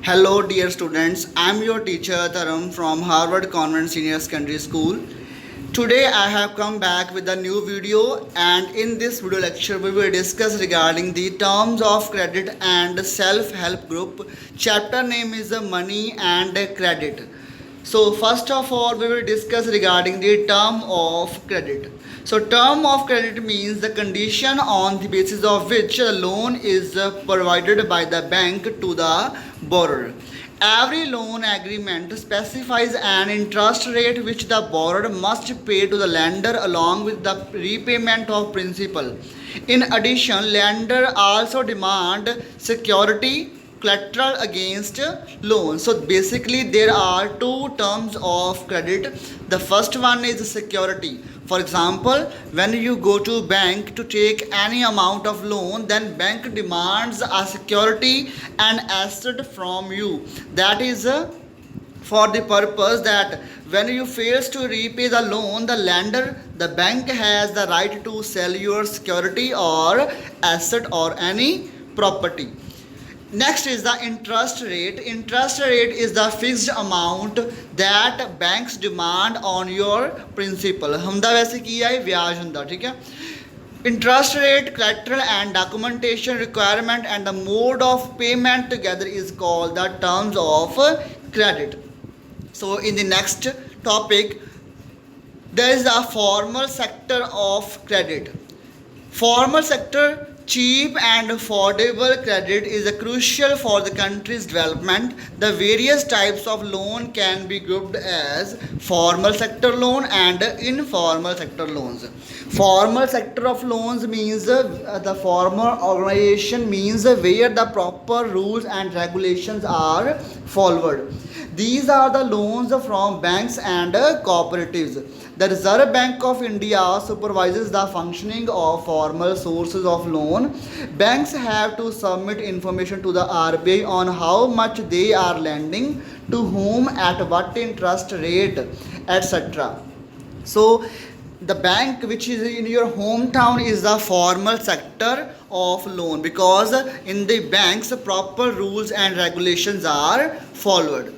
Hello, dear students. I'm your teacher Taram from Harvard Convent Senior Secondary School. Today, I have come back with a new video, and in this video lecture, we will discuss regarding the terms of credit and self-help group. Chapter name is Money and Credit. So, first of all, we will discuss regarding the term of credit. So, term of credit means the condition on the basis of which a loan is provided by the bank to the borrower. Every loan agreement specifies an interest rate which the borrower must pay to the lender along with the repayment of principal. In addition, lender also demand security collateral against loan. So basically there are two terms of credit. The first one is security. For example, when you go to bank to take any amount of loan, then bank demands a security and asset from you. That is for the purpose that when you fails to repay the loan, the bank has the right to sell your security or asset or any property. Next is the interest rate. Interest rate is the fixed amount that banks demand on your principal. ਹੁੰਦਾ ਵੈਸੇ ਕੀ ਹੈ ਵਿਆਜ ਹੁੰਦਾ ਠੀਕ ਹੈ interest rate collateral and documentation requirement and the mode of payment together is called the terms of credit. So in the next topic there is the formal sector of credit. Formal sector cheap and affordable credit is crucial for the country's development. The various types of loan can be grouped as formal sector loan and informal sector loans. Formal sector of loans means the formal organization means where the proper rules and regulations are followed. These are the loans from banks and cooperatives. The Reserve Bank of India supervises the functioning of formal sources of loan. Banks have to submit information to the RBI on how much they are lending, to whom, at what interest rate, etc. So, the bank which is in your hometown is the formal sector of loan because in the banks proper rules and regulations are followed.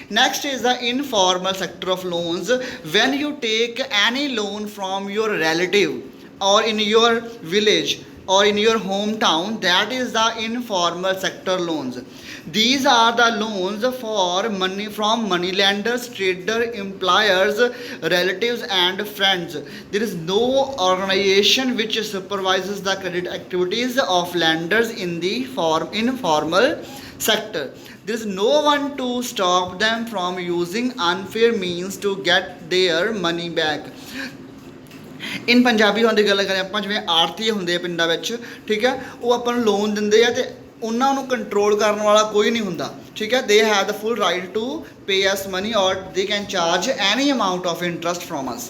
Next is the informal sector of loans. When you take any loan from your relative or in your village or in your hometown, that is the informal sector loans. These are the loans for money from money lenders, trader, employers, relatives and friends. There is no organization which supervises the credit activities of lenders in the informal sector. There is no one to stop them from using unfair means to get their money back. ਇਨ ਪੰਜਾਬੀ ਹੋਣ ਦੀ ਗੱਲ ਕਰਾਂ ਆਪਾਂ ਜਿਵੇਂ ਆੜਤੀ ਹੁੰਦੇ ਆ ਪਿੰਡਾਂ ਵਿੱਚ ਠੀਕ ਹੈ ਉਹ ਆਪਾਂ ਨੂੰ ਲੋਨ ਦਿੰਦੇ ਆ ਤੇ ਉਹਨਾਂ ਨੂੰ ਕੰਟਰੋਲ ਕਰਨ ਵਾਲਾ ਕੋਈ ਨਹੀਂ ਹੁੰਦਾ ਠੀਕ ਹੈ they have the full right to pay us money or they can charge any amount of interest from us.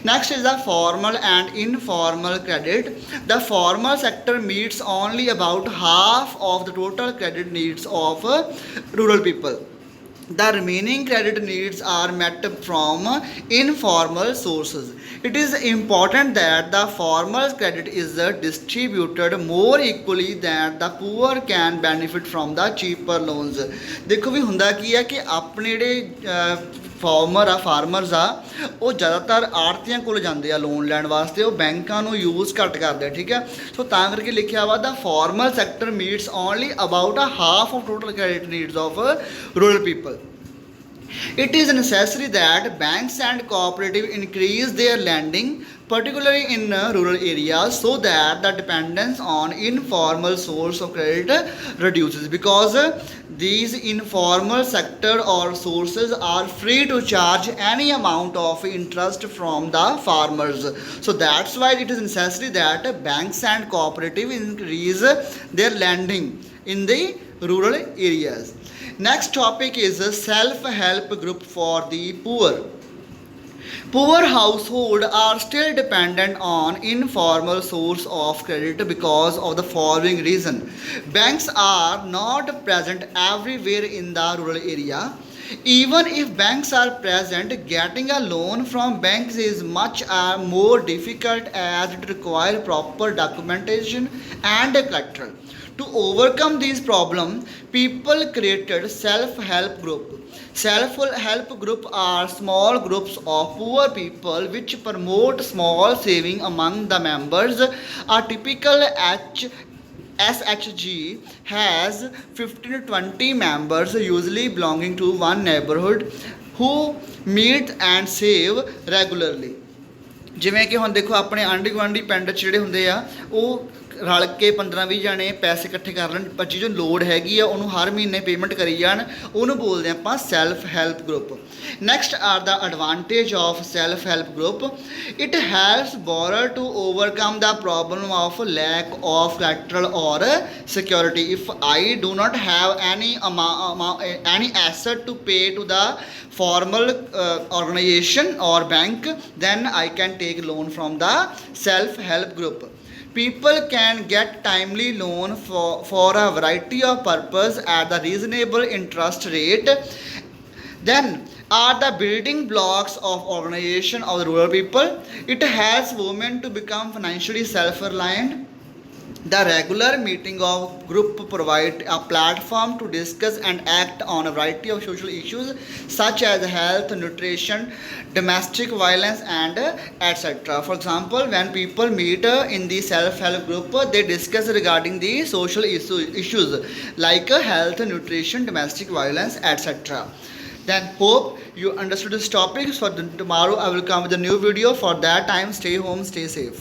Next is the formal and informal credit. The formal sector meets only about half of the total credit needs of rural people. The remaining credit needs are met from informal sources. It is important that the formal credit is distributed more equally that the poor can benefit from the cheaper loans. ਦੇਖੋ ਵੀ ਹੁੰਦਾ ਕੀ ਹੈ ਕਿ ਆਪਣੇ ਜਿਹੜੇ farmers ਆ ਉਹ ਜ਼ਿਆਦਾਤਰ ਆੜਤੀਆਂ ਕੋਲ ਜਾਂਦੇ ਆ ਲੋਨ ਲੈਣ ਵਾਸਤੇ ਉਹ ਬੈਂਕਾਂ ਨੂੰ ਯੂਜ਼ ਘੱਟ ਕਰਦੇ ਆ ਠੀਕ ਹੈ ਸੋ ਤਾਂ ਕਰਕੇ ਲਿਖਿਆ ਵਾ ਦਾ formal sector meets only about a half of total credit needs of rural people. It is necessary that banks and cooperative increase their lending, particularly in rural areas, so that the dependence on informal source of credit reduces because these informal sector or sources are free to charge any amount of interest from the farmers. So that's why it is necessary that banks and cooperative increase their lending in the rural areas. Next topic is a self-help group for the poor. Poor households are still dependent on informal source of credit because of the following reason. Banks are not present everywhere in the rural area. Even if banks are present, getting a loan from banks is much more difficult as it requires proper documentation and collateral. To overcome these problems, people created self-help group. Self-help group are small groups of poor people which promote small saving among the members. A typical SHG has 15 to 20 members, usually belonging to one neighborhood, who meet and save regularly. ਜਿਵੇਂ ਕਿ ਹੁਣ ਦੇਖੋ ਆਪਣੇ ਆਂਢੀ ਗੁਆਂਢੀ ਪਿੰਡ 'ਚ ਜਿਹੜੇ ਹੁੰਦੇ ਆ ਉਹ ਰਲ ਕੇ 15-20 ਜਾਣੇ ਪੈਸੇ ਇਕੱਠੇ ਕਰ ਲੈਣ, ਬੱਚੀ ਜੋ ਲੋੜ ਹੈਗੀ ਆ ਉਹਨੂੰ ਹਰ ਮਹੀਨੇ ਪੇਮੈਂਟ ਕਰੀ ਜਾਣ, ਉਹਨੂੰ ਬੋਲਦੇ ਆਪਾਂ self help group. Next are the advantage of self help group. It helps borrower to overcome the problem of lack of collateral or security. If I do not have any asset to pay to the formal organization or bank, then I can take loan from the self-help group. People can get timely loan for a variety of purpose at the reasonable interest rate. Then are the building blocks of organization of the rural people. It helps women to become financially self-reliant. The regular meeting of group provide a platform to discuss and act on a variety of social issues such as health, nutrition, domestic violence, and etc. For example, when people meet in the self-help group, they discuss regarding the social issues like health, nutrition, domestic violence, etc. Then hope you understood this topic. So tomorrow I will come with a new video. For that time, stay home, stay safe.